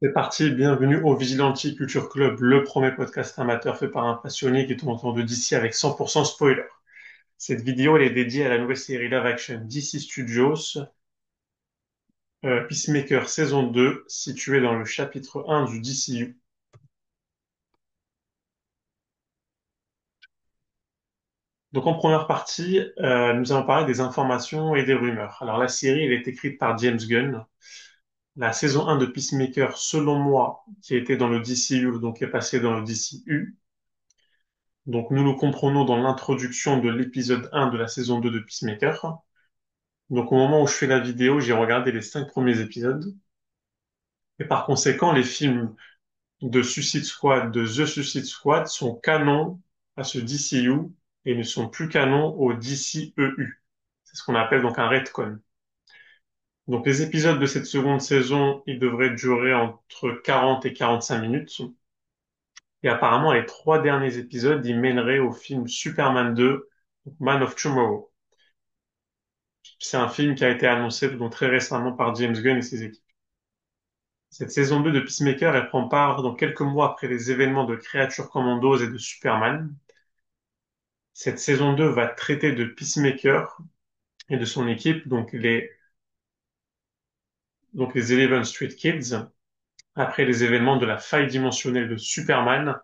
C'est parti, bienvenue au Vigilanti Culture Club, le premier podcast amateur fait par un passionné qui tourne autour de DC avec 100% spoiler. Cette vidéo, elle est dédiée à la nouvelle série live action DC Studios, Peacemaker saison 2, située dans le chapitre 1 du DCU. Donc en première partie, nous allons parler des informations et des rumeurs. Alors la série, elle est écrite par James Gunn. La saison 1 de Peacemaker, selon moi, qui était dans le DCU, donc est passée dans le DCU. Donc nous le comprenons dans l'introduction de l'épisode 1 de la saison 2 de Peacemaker. Donc au moment où je fais la vidéo, j'ai regardé les 5 premiers épisodes. Et par conséquent, les films de Suicide Squad, de The Suicide Squad sont canons à ce DCU et ne sont plus canons au DCEU. C'est ce qu'on appelle donc un retcon. Donc les épisodes de cette seconde saison, ils devraient durer entre 40 et 45 minutes. Et apparemment, les 3 derniers épisodes, ils mèneraient au film Superman 2, Man of Tomorrow. C'est un film qui a été annoncé donc très récemment par James Gunn et ses équipes. Cette saison 2 de Peacemaker, elle prend part donc quelques mois après les événements de Creature Commandos et de Superman. Cette saison 2 va traiter de Peacemaker et de son équipe, donc les Eleven Street Kids, après les événements de la faille dimensionnelle de Superman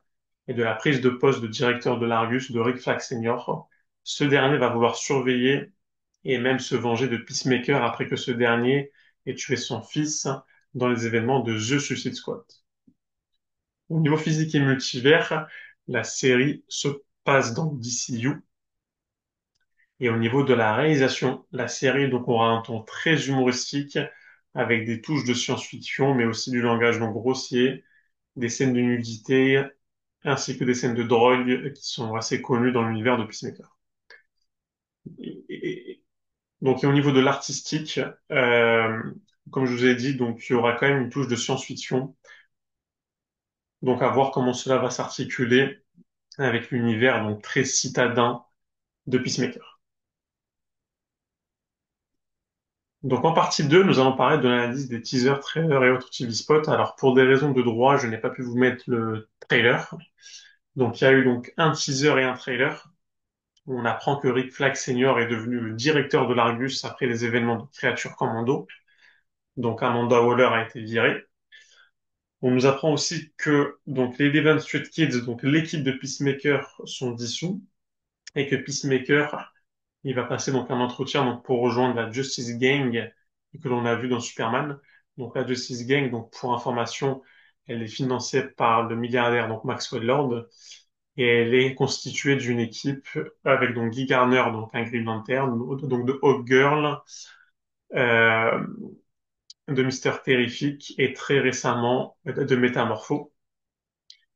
et de la prise de poste de directeur de l'Argus de Rick Flag Senior. Ce dernier va vouloir surveiller et même se venger de Peacemaker après que ce dernier ait tué son fils dans les événements de The Suicide Squad. Au niveau physique et multivers, la série se passe dans DCU. Et au niveau de la réalisation, la série donc aura un ton très humoristique avec des touches de science-fiction, mais aussi du langage non grossier, des scènes de nudité, ainsi que des scènes de drogue qui sont assez connues dans l'univers de Peacemaker. Et, et- et au niveau de l'artistique, euh, comme je vous ai dit, donc il y aura quand même une touche de science-fiction. Donc à voir comment cela va s'articuler avec l'univers donc très citadin de Peacemaker. Donc en partie 2, nous allons parler de l'analyse des teasers, trailers et autres TV spots. Alors pour des raisons de droit, je n'ai pas pu vous mettre le trailer. Donc il y a eu donc un teaser et un trailer où on apprend que Rick Flag Senior est devenu le directeur de l'Argus après les événements de Creature Commando. Donc Amanda Waller a été virée. On nous apprend aussi que donc les Eleven Street Kids, donc l'équipe de Peacemaker, sont dissous et que Peacemaker, il va passer donc un entretien donc pour rejoindre la Justice Gang que l'on a vu dans Superman. Donc la Justice Gang, donc pour information, elle est financée par le milliardaire donc Maxwell Lord et elle est constituée d'une équipe avec donc Guy Garner, donc un Green Lantern, donc de Hawkgirl, euh, de Mister Terrific et très récemment de Métamorpho.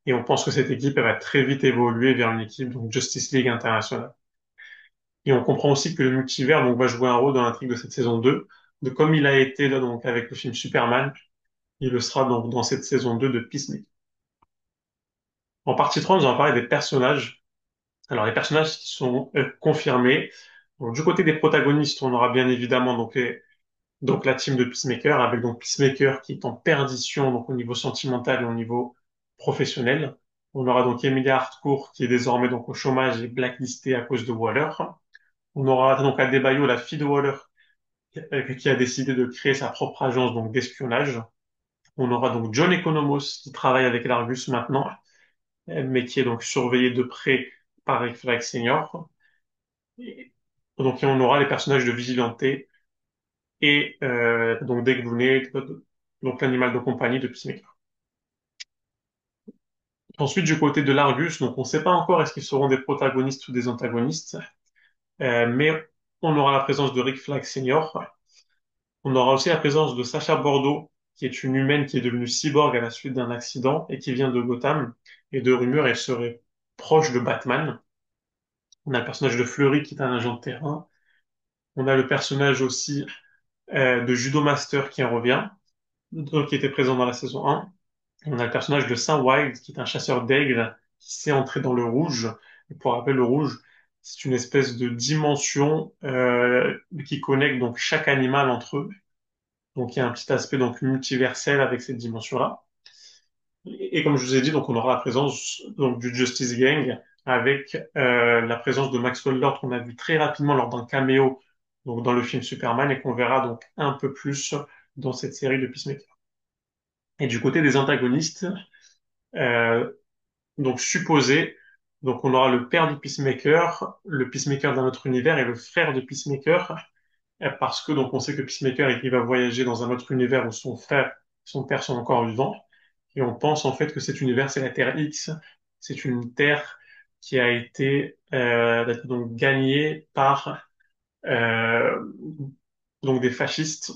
Et on pense que cette équipe elle va très vite évoluer vers une équipe donc Justice League internationale. Et on comprend aussi que le multivers donc va jouer un rôle dans l'intrigue de cette saison 2, de comme il a été là donc avec le film Superman, il le sera donc dans cette saison 2 de Peacemaker. En partie 3, nous allons parler des personnages. Alors les personnages qui sont confirmés. Donc, du côté des protagonistes, on aura bien évidemment donc la team de Peacemaker avec donc Peacemaker qui est en perdition donc au niveau sentimental et au niveau professionnel. On aura donc Emilia Harcourt qui est désormais donc au chômage et blacklistée à cause de Waller. On aura donc Adebayo, la fille de Waller, qui a décidé de créer sa propre agence donc d'espionnage. On aura donc John Economos qui travaille avec l'Argus maintenant, mais qui est donc surveillé de près par Rick Flag Senior. Et donc on aura les personnages de Vigilanté et donc Dave Looney, donc l'animal de compagnie de Peacemaker. Ensuite, du côté de l'Argus, donc on ne sait pas encore est-ce qu'ils seront des protagonistes ou des antagonistes, mais on aura la présence de Rick Flag Senior. On aura aussi la présence de Sacha Bordeaux, qui est une humaine qui est devenue cyborg à la suite d'un accident et qui vient de Gotham. Et de rumeurs, elle serait proche de Batman. On a le personnage de Fleury qui est un agent de terrain. On a le personnage aussi de Judo Master qui en revient, donc qui était présent dans la saison 1. On a le personnage de Saint Wild qui est un chasseur d'aigles qui s'est entré dans le rouge. Et pour rappel, le rouge, c'est une espèce de dimension qui connecte donc chaque animal entre eux. Donc il y a un petit aspect donc multiversel avec cette dimension-là. Et comme je vous ai dit, donc on aura la présence donc du Justice Gang avec la présence de Maxwell Lord qu'on a vu très rapidement lors d'un caméo donc dans le film Superman et qu'on verra donc un peu plus dans cette série de Peacemaker. Et du côté des antagonistes, euh, donc supposé, donc on aura le père du Peacemaker, le Peacemaker d'un autre univers et le frère de Peacemaker, parce que donc on sait que Peacemaker il va voyager dans un autre univers où son frère, son père sont encore vivants, et on pense en fait que cet univers c'est la Terre X, c'est une Terre qui a été donc gagnée par donc des fascistes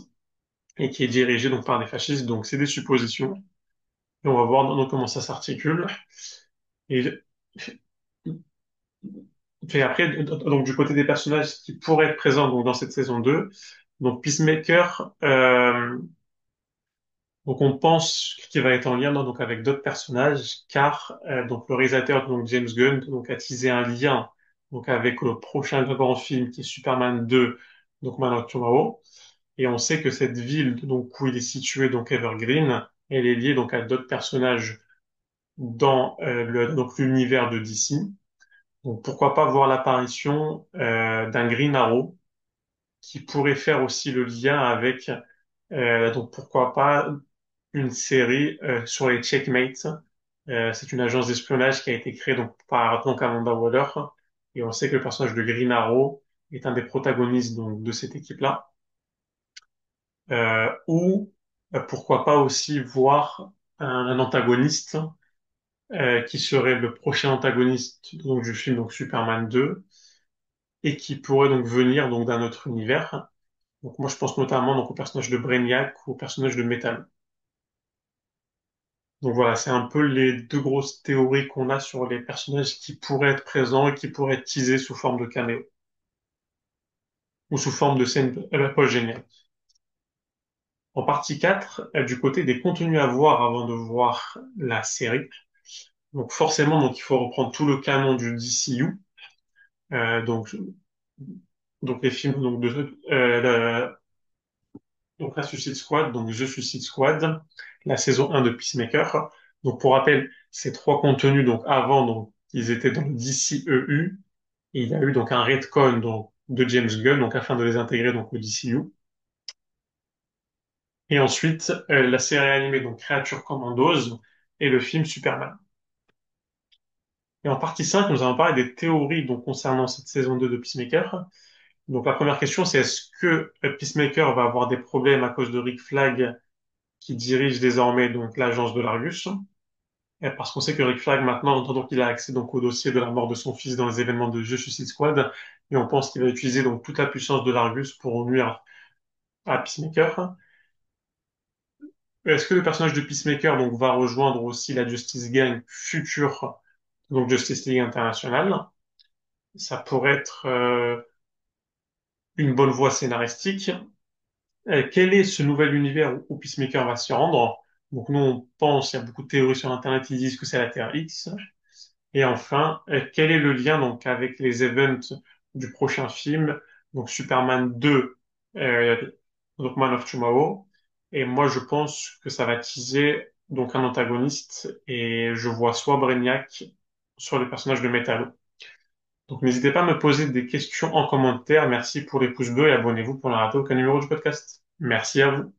et qui est dirigée donc par des fascistes, donc c'est des suppositions. Et on va voir donc comment ça s'articule. Et puis après, donc du côté des personnages qui pourraient être présents donc, dans cette saison 2, donc Peacemaker, donc on pense qu'il va être en lien donc avec d'autres personnages, car donc le réalisateur donc James Gunn donc a teasé un lien donc avec le prochain grand film qui est Superman 2, donc Man of Tomorrow, et on sait que cette ville donc où il est situé donc Evergreen, elle est liée donc à d'autres personnages dans donc l'univers de DC. Donc pourquoi pas voir l'apparition d'un Green Arrow qui pourrait faire aussi le lien avec donc pourquoi pas une série sur les Checkmates. C'est une agence d'espionnage qui a été créée donc par donc Amanda Waller et on sait que le personnage de Green Arrow est un des protagonistes donc de cette équipe-là. Ou pourquoi pas aussi voir un antagoniste qui serait le prochain antagoniste donc du film donc Superman 2 et qui pourrait donc venir donc d'un autre univers. Donc moi je pense notamment donc au personnage de Brainiac ou au personnage de Metal. Donc voilà, c'est un peu les deux grosses théories qu'on a sur les personnages qui pourraient être présents et qui pourraient être teasés sous forme de caméo ou sous forme de scène post-générique. En partie 4, du côté des contenus à voir avant de voir la série. Donc forcément, donc il faut reprendre tout le canon du DCU. Euh, donc donc les films donc la Suicide Squad, donc The Suicide Squad, la saison 1 de Peacemaker. Donc pour rappel, ces trois contenus donc avant donc ils étaient dans le DCEU et il y a eu donc un retcon donc de James Gunn donc afin de les intégrer donc au DCU. Et ensuite la série animée donc Creature Commandos et le film Superman. Et en partie 5, nous allons parler des théories donc concernant cette saison 2 de Peacemaker. Donc la première question c'est est-ce que Peacemaker va avoir des problèmes à cause de Rick Flag qui dirige désormais donc l'agence de l'Argus. Et parce qu'on sait que Rick Flag maintenant, donc il a accès donc au dossier de la mort de son fils dans les événements de The Suicide Squad, et on pense qu'il va utiliser donc toute la puissance de l'Argus pour nuire à Peacemaker. Est-ce que le personnage de Peacemaker donc va rejoindre aussi la Justice Gang future, donc Justice League International? Ça pourrait être une bonne voie scénaristique. Quel est ce nouvel univers où Peacemaker va s'y rendre? Donc nous on pense, il y a beaucoup de théories sur Internet qui disent que c'est la Terre X. Et enfin, quel est le lien donc avec les events du prochain film, donc Superman 2, euh, donc Man of Tomorrow. Et moi, je pense que ça va teaser donc un antagoniste et je vois soit Brainiac, soit le personnage de Metallo. Donc n'hésitez pas à me poser des questions en commentaire. Merci pour les pouces bleus et abonnez-vous pour ne rater aucun numéro du podcast. Merci à vous.